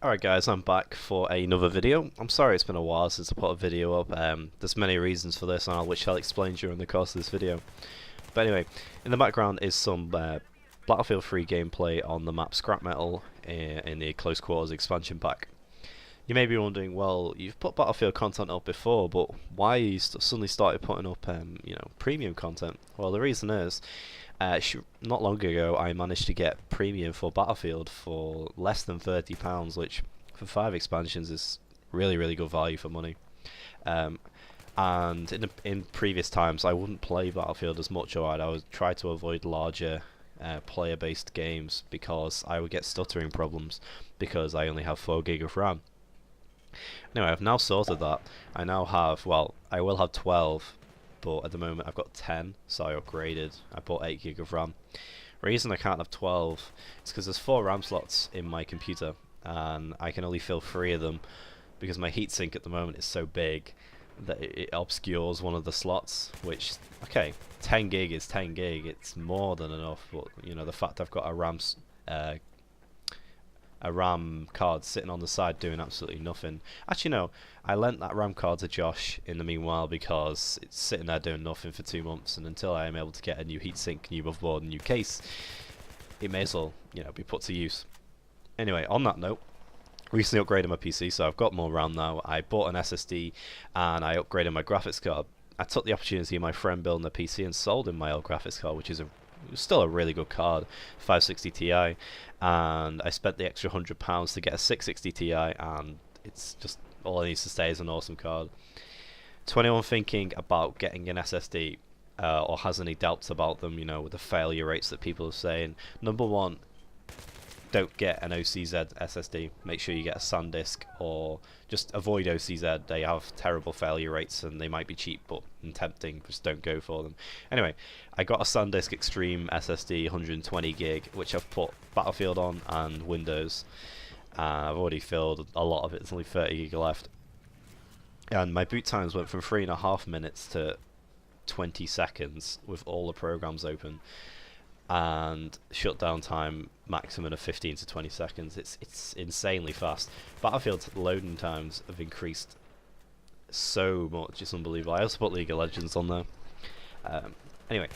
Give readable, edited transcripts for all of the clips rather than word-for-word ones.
Alright guys, I'm back for another video. I'm sorry it's been a while since I put a video up. There's many reasons for this, which I'll explain during the course of this video. But anyway, in the background is some Battlefield 3 gameplay on the map Scrap Metal in the Close Quarters expansion pack. You may be wondering, well, you've put Battlefield content up before, but why you suddenly started putting up, premium content? Well, the reason is, not long ago I managed to get premium for Battlefield for less than £30, which for 5 expansions is really, really good value for money. And in previous times I wouldn't play Battlefield as much, or I would try to avoid larger player-based games because I would get stuttering problems because I only have 4 gig of RAM. Anyway, I've now sorted that. I now have, well, I will have 12, but at the moment I've got 10, so I upgraded. I bought 8 gig of RAM. Reason I can't have 12 is because there's 4 RAM slots in my computer, and I can only fill 3 of them because my heatsink at the moment is so big that it obscures one of the slots, which, okay, 10 gig is 10 gig, it's more than enough, but, you know, the fact I've got a RAM card sitting on the side doing absolutely nothing. Actually, no, I lent that RAM card to Josh in the meanwhile because it's sitting there doing nothing for 2 months, and until I am able to get a new heatsink, new motherboard, new case, it may as well, you know, be put to use. Anyway, on that note, recently upgraded my PC, so I've got more RAM now. I bought an SSD and I upgraded my graphics card. I took the opportunity of my friend building a PC and sold him my old graphics card, which is still a really good card, 560 Ti, and I spent the extra £100 to get a 660 Ti, and it's just all it needs to stay is an awesome card. To anyone thinking about getting an SSD or has any doubts about them, you know, with the failure rates that people are saying, number one, don't get an OCZ SSD. Make sure you get a SanDisk, or just avoid OCZ. They have terrible failure rates and they might be cheap but tempting. Just don't go for them. Anyway, I got a SanDisk Extreme SSD 120 gig, which I've put Battlefield on and Windows. I've already filled a lot of it. There's only 30 gig left. And my boot times went from 3.5 minutes to 20 seconds with all the programs open, and shutdown time maximum of 15 to 20 seconds. It's insanely fast. Battlefield's loading times have increased so much, it's unbelievable. I also put League of Legends on there. Anyway,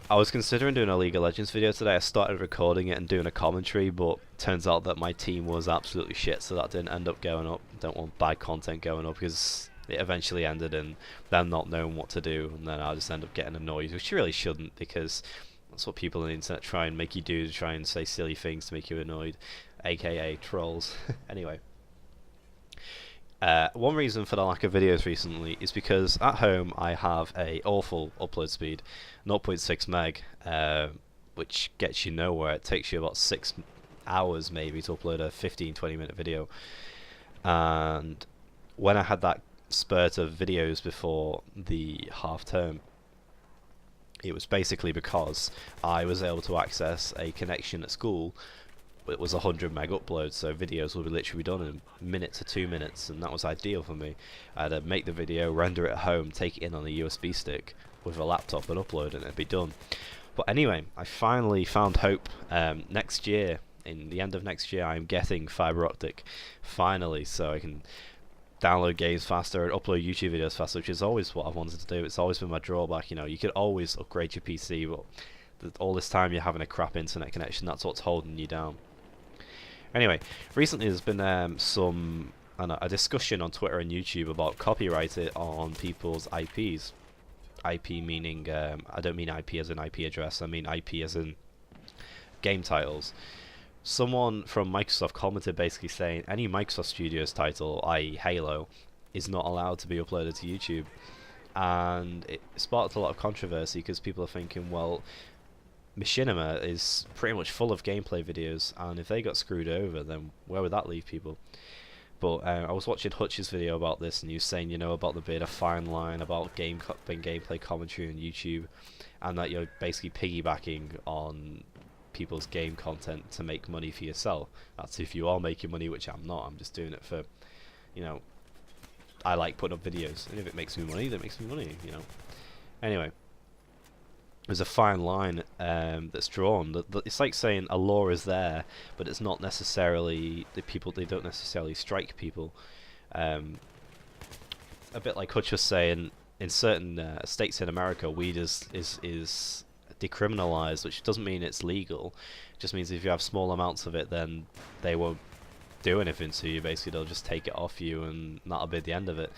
I was considering doing a League of Legends video today. I started recording it and doing a commentary, but turns out that my team was absolutely shit, so that didn't end up going up. Don't want bad content going up because it eventually ended in them not knowing what to do, and then I just end up getting annoyed, which you really shouldn't, because that's what people on the internet try and make you do, to try and say silly things to make you annoyed, aka trolls. Anyway, one reason for the lack of videos recently is because at home I have a awful upload speed, 0.6 meg, which gets you nowhere. It takes you about 6 hours maybe to upload a 15-20 minute video. And when I had that spurt of videos before the half term, it was basically because I was able to access a connection at school. It was 100 meg upload, so videos would literally be done in a minute to 2 minutes, and that was ideal for me. I had to make the video, render it at home, take it in on a USB stick with a laptop and upload it, and it'd be done. But anyway, I finally found hope. Next year, in the end of next year, I'm getting fibre optic, finally, so I can download games faster and upload YouTube videos faster, which is always what I've wanted to do. It's always been my drawback. You know, you could always upgrade your PC, but all this time you're having a crap internet connection. That's what's holding you down. Anyway, recently there's been a discussion on Twitter and YouTube about copyright on people's IPs. IP meaning, I don't mean IP as an IP address, I mean IP as in game titles. Someone from Microsoft commented basically saying any Microsoft Studios title, i.e. Halo, is not allowed to be uploaded to YouTube. And it sparked a lot of controversy because people are thinking, well, Machinima is pretty much full of gameplay videos, and if they got screwed over, then where would that leave people? But I was watching Hutch's video about this, and he was saying, you know, about there being a fine line about gameplay commentary on YouTube, and that you're basically piggybacking on people's game content to make money for yourself. That's if you are making money, which I'm not. I'm just doing it for, you know, I like putting up videos, and if it makes me money, then it makes me money, you know. Anyway, there's a fine line that's drawn. It's like saying a law is there, but it's not necessarily the people. They don't necessarily strike people. Um, a bit like Hutch was saying, in certain states in America, weed is decriminalized, which doesn't mean it's legal. It just means if you have small amounts of it, then they won't do anything to you. Basically, they'll just take it off you, and that'll be the end of it.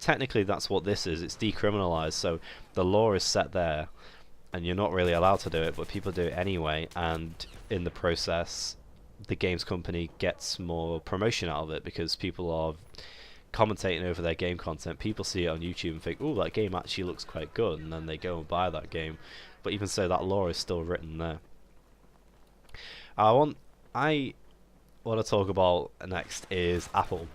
Technically, that's what this is. It's decriminalized, so the law is set there, and you're not really allowed to do it, but people do it anyway, and in the process, the games company gets more promotion out of it because people are commentating over their game content. People see it on YouTube and think, "Oh, that game actually looks quite good," and then they go and buy that game. But even so, that law is still written there. I want to talk about next is Apple.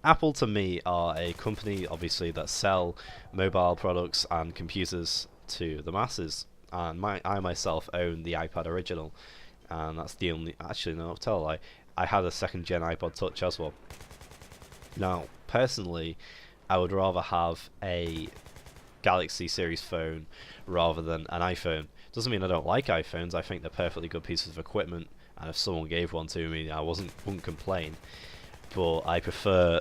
Apple to me are a company, obviously, that sell mobile products and computers to the masses. And I myself own the iPad Original, and that's the only. Actually, no, I'll tell a lie. I had a second-gen iPod Touch as well. Now, personally, I would rather have a Galaxy series phone rather than an iPhone. Doesn't mean I don't like iPhones. I think they're perfectly good pieces of equipment, and if someone gave one to me, I wouldn't complain. But I prefer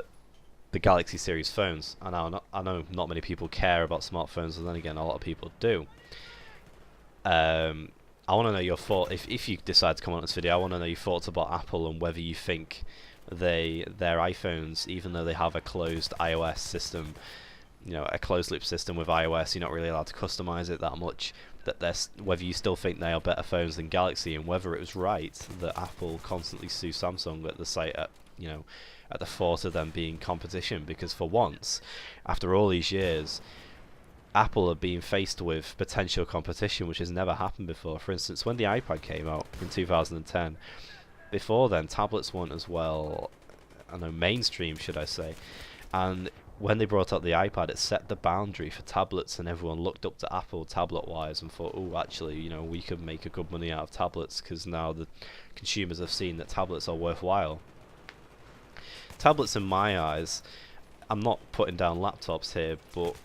the Galaxy series phones, and I know not many people care about smartphones, and then again, a lot of people do. I want to know your thought. If you decide to come on this video, I want to know your thoughts about Apple and whether you think their iPhones, even though they have a closed iOS system, a closed loop system with iOS, you're not really allowed to customize it that much. Whether you still think they are better phones than Galaxy, and whether it was right that Apple constantly sue Samsung at the site at the thought of them being competition, because for once, after all these years, Apple are being faced with potential competition, which has never happened before. For instance, when the iPad came out in 2010, before then, tablets weren't as well, mainstream, should I say. And when they brought out the iPad, it set the boundary for tablets, and everyone looked up to Apple tablet-wise and thought, oh, actually, we could make a good money out of tablets, because now the consumers have seen that tablets are worthwhile. Tablets, in my eyes, I'm not putting down laptops here, but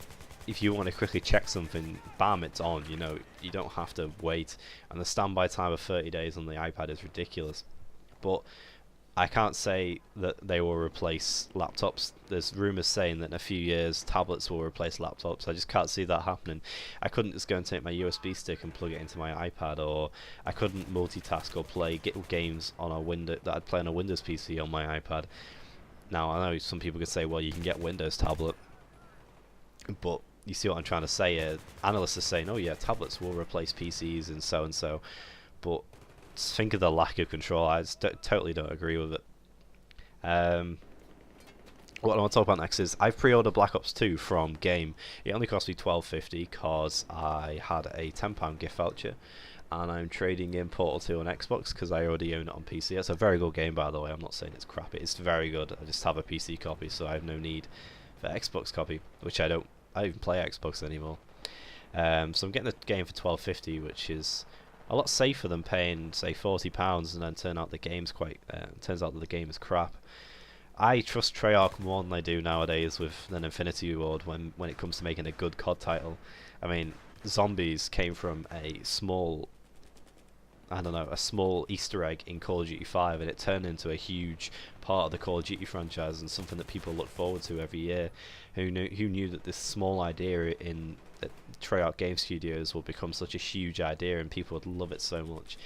if you want to quickly check something, bam, it's on. You don't have to wait, and the standby time of 30 days on the iPad is ridiculous. But I can't say that they will replace laptops. There's rumours saying that in a few years tablets will replace laptops. I just can't see that happening. I couldn't just go and take my USB stick and plug it into my iPad, or I couldn't multitask or play games on a that I'd play on a Windows PC on my iPad. Now, I know some people could say, well, you can get Windows tablet, but you see what I'm trying to say. Analysts are saying, oh yeah, tablets will replace PCs and so, but think of the lack of control. I just totally don't agree with it. What I want to talk about next is I've pre-ordered Black Ops 2 from Game. It only cost me $12.50 because I had a £10 gift voucher, and I'm trading in Portal 2 on Xbox because I already own it on PC. It's a very good game, by the way. I'm not saying it's crap. It's very good. I just have a PC copy, so I have no need for Xbox copy, which I don't even play Xbox anymore. So I'm getting the game for $12.50, which is a lot safer than paying, say, £40 and then turns out the game is crap. I trust Treyarch more than I do nowadays with an Infinity Ward when it comes to making a good COD title. I mean, Zombies came from a small Easter egg in Call of Duty 5, and it turned into a huge part of the Call of Duty franchise and something that people look forward to every year. Who knew that this small idea in Treyarch Game Studios would become such a huge idea and people would love it so much.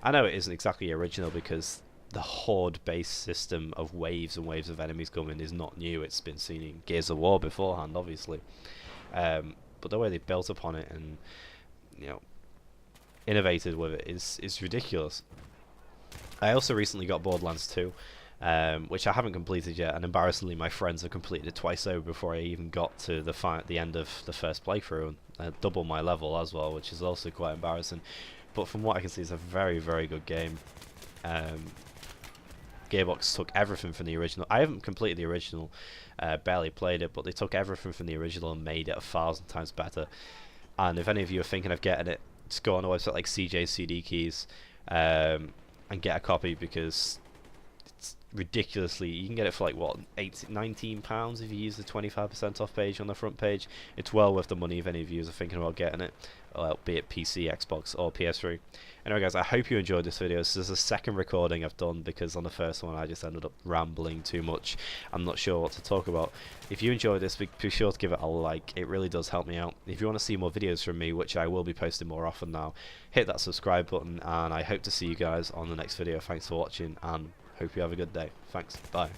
I know it isn't exactly original because the horde-based system of waves and waves of enemies coming is not new. It's been seen in Gears of War beforehand, obviously. But the way they built upon it and innovated with it is ridiculous. I also recently got Borderlands 2, which I haven't completed yet, and embarrassingly my friends have completed it twice over before I even got to the end of the first playthrough, and double my level as well, which is also quite embarrassing. But from what I can see, it's a very, very good game. Gearbox took everything from the original. I haven't completed the original, barely played it, but they took everything from the original and made it 1,000 times better. And if any of you are thinking of getting it, just go on a website like CJ CD Keys and get a copy, because ridiculously, you can get it for like what, £19 if you use the 25% off page on the front page. It's well worth the money if any of you are thinking about getting it, be it PC, Xbox or PS3. Anyway guys, I hope you enjoyed this video. This is the second recording I've done because on the first one I just ended up rambling too much. I'm not sure what to talk about. If you enjoyed this, be sure to give it a like. It really does help me out. If you want to see more videos from me, which I will be posting more often now, hit that subscribe button, and I hope to see you guys on the next video. Thanks for watching, and hope you have a good day. Thanks. Bye.